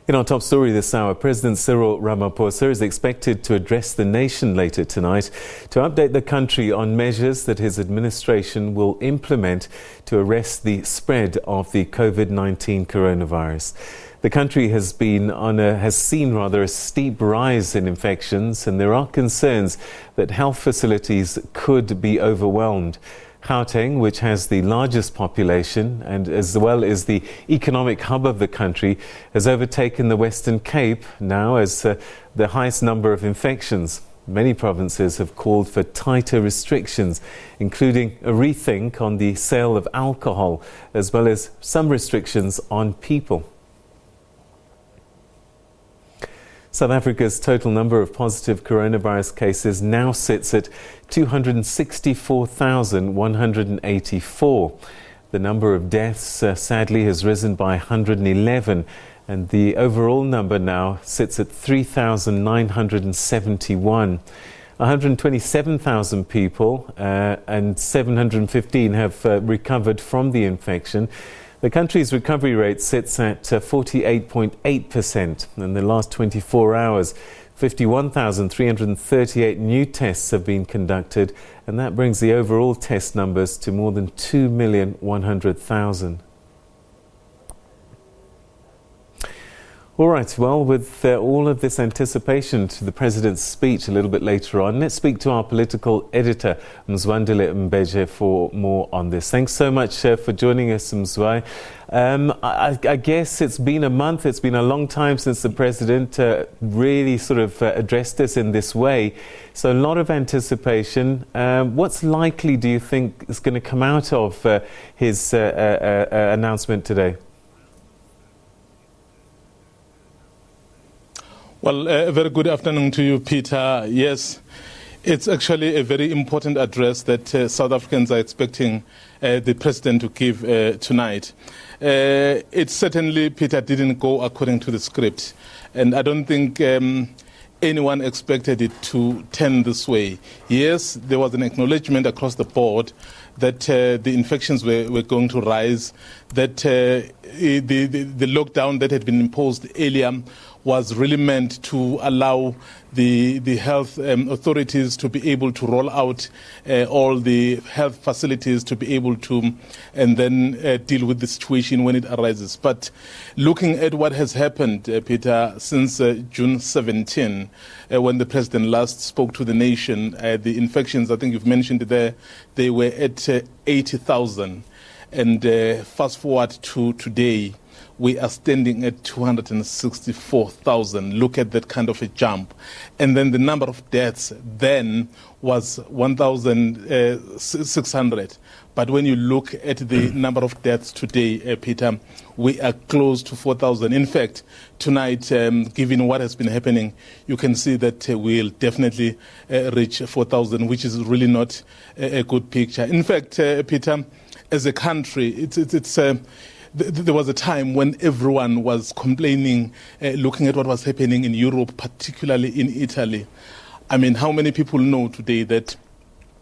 In our top story this hour, President Cyril Ramaphosa is expected to address the nation later tonight to update the country on measures that his administration will implement to arrest the spread of the COVID-19 coronavirus. The country has seen a steep rise in infections, and there are concerns that health facilities could be overwhelmed. Gauteng, which has the largest population and as well as the economic hub of the country, has overtaken the Western Cape now as the highest number of infections. Many provinces have called for tighter restrictions, including a rethink on the sale of alcohol, as well as some restrictions on people. South Africa's total number of positive coronavirus cases now sits at 264,184. The number of deaths, sadly, has risen by 111, and the overall number now sits at 3,971. 127,000 people and 715 have recovered from the infection. The country's recovery rate sits at 48.8%. In the last 24 hours, 51,338 new tests have been conducted, and that brings the overall test numbers to more than 2,100,000. All right, well, with all of this anticipation to the President's speech a little bit later on, let's speak to our political editor, Mzwandile Mbeje, for more on this. Thanks so much for joining us, Mzwai. I guess it's been a month, it's been a long time since the President really sort of addressed us in this way. So a lot of anticipation. What's likely, do you think, is going to come out of his announcement today? Well, a very good afternoon to you, Peter. Yes, it's actually a very important address that South Africans are expecting the President to give tonight. It certainly, Peter, didn't go according to the script. And I don't think anyone expected it to turn this way. Yes, there was an acknowledgement across the board that the infections were going to rise, that the lockdown that had been imposed earlier was really meant to allow the health authorities to be able to roll out all the health facilities to be able to and then deal with the situation when it arises. But looking at what has happened, Peter, since June 17, when the President last spoke to the nation, the infections, I think you've mentioned it there, they were at 80,000. And fast forward to today, we are standing at 264,000. Look at that kind of a jump. And then the number of deaths then was 1,600. But when you look at the number of deaths today, Peter, we are close to 4,000. In fact, tonight, given what has been happening, you can see that we'll definitely reach 4,000, which is really not a good picture. In fact, Peter, as a country, there was a time when everyone was complaining, looking at what was happening in Europe, particularly in Italy. I mean, how many people know today that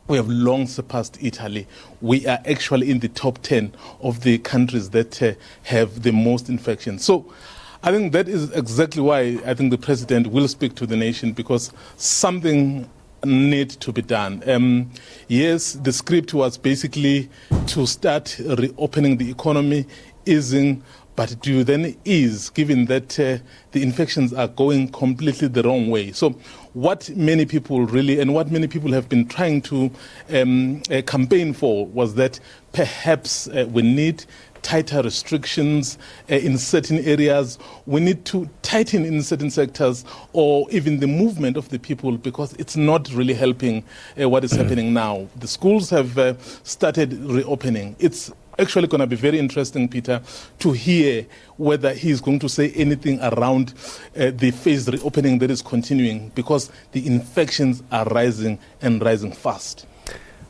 we have long surpassed Italy? We are actually in the top 10 of the countries that have the most infections. So I think that is exactly why I think the President will speak to the nation, because something need to be done. Yes, the script was basically to start reopening the economy, easing, but do you then ease, given that the infections are going completely the wrong way? So what many people really, and what many people have been trying to campaign for, was that perhaps we need tighter restrictions in certain areas. We need to tighten in certain sectors, or even the movement of the people, because it's not really helping what is happening now. The schools have started reopening. It's actually going to be very interesting, Peter, to hear whether he's going to say anything around the phased reopening that is continuing, because the infections are rising and rising fast.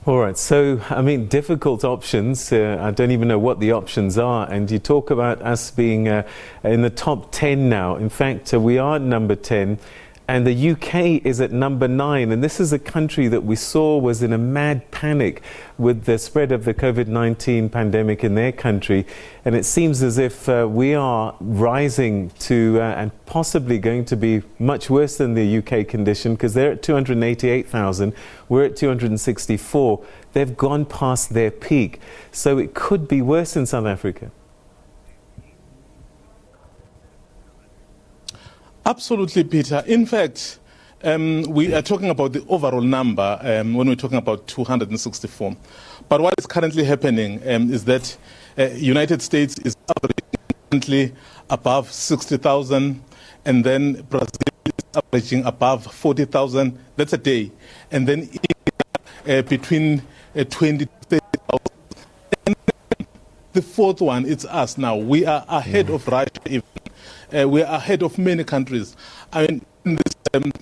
All right, so, I mean, difficult options. I don't even know what the options are. And you talk about us being in the top 10 now. In fact, we are number 10. And the UK is at number 9. And this is a country that we saw was in a mad panic with the spread of the COVID-19 pandemic in their country. And it seems as if we are rising to and possibly going to be much worse than the UK condition, because they're at 288,000. We're at 264. They've gone past their peak. So it could be worse in South Africa. Absolutely, Peter. In fact, we are talking about the overall number when we're talking about 264. But what is currently happening is that United States is currently above 60,000, and then Brazil is averaging above 40,000. That's a day. And then between 20 to 30,000. And the fourth one, it's us now. We are ahead of Russia even. We are ahead of many countries. I mean, when this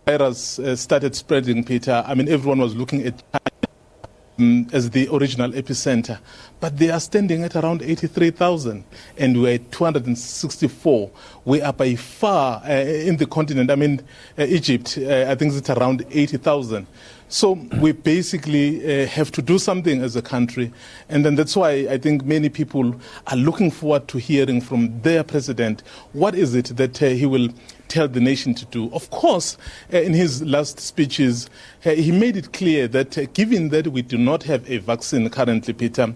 virus started spreading, Peter, I mean, everyone was looking at China as the original epicenter. But they are standing at around 83,000, and we're at 264. We are by far in the continent. I mean, Egypt, I think it's around 80,000. So we basically have to do something as a country. And then that's why I think many people are looking forward to hearing from their president what is it that he will tell the nation to do. Of course, in his last speeches, he made it clear that given that we do not have a vaccine currently, Peter,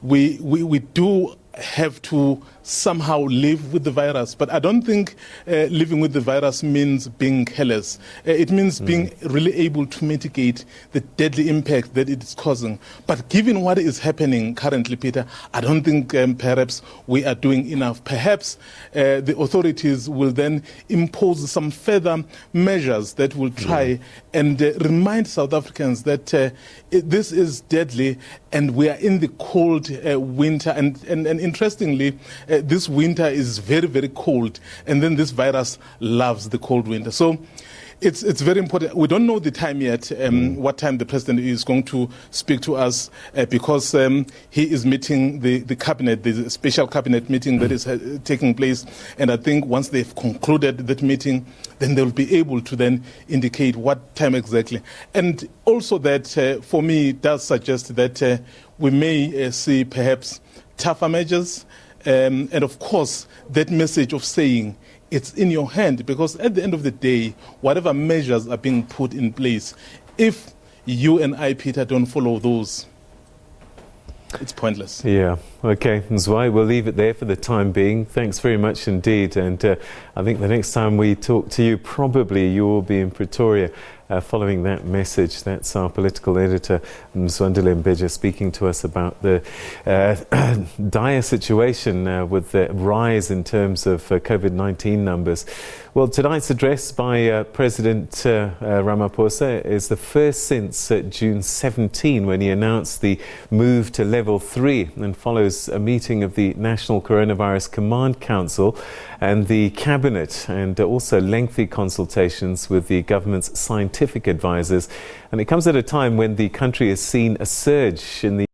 we do have to somehow live with the virus. But I don't think living with the virus means being careless. It means being really able to mitigate the deadly impact that it is causing. But given what is happening currently, Peter, I don't think perhaps we are doing enough. Perhaps the authorities will then impose some further measures that will try and remind South Africans that this is deadly and we are in the cold winter. And interestingly, this winter is very, very cold, and then this virus loves the cold winter. So it's very important. We don't know the time yet, what time the president is going to speak to us, because he is meeting the cabinet, the special cabinet meeting that is taking place. And I think once they've concluded that meeting, then they'll be able to then indicate what time exactly. And also that, for me, does suggest that we may see perhaps tougher measures. And of course, that message of saying it's in your hand, because at the end of the day, whatever measures are being put in place, if you and I, Peter, don't follow those, it's pointless. Yeah, okay, Mzwai, we'll leave it there for the time being. Thanks very much indeed. And I think the next time we talk to you, probably you will be in Pretoria following that message. That's our political editor, Mzwandile Mbeje, speaking to us about the dire situation with the rise in terms of COVID-19 numbers. Well, tonight's address by President Ramaphosa is the first since June 17, when he announced the move to level 3, and follows a meeting of the National Coronavirus Command Council and the Cabinet, and also lengthy consultations with the government's scientific advisors. And it comes at a time when the country has seen a surge in the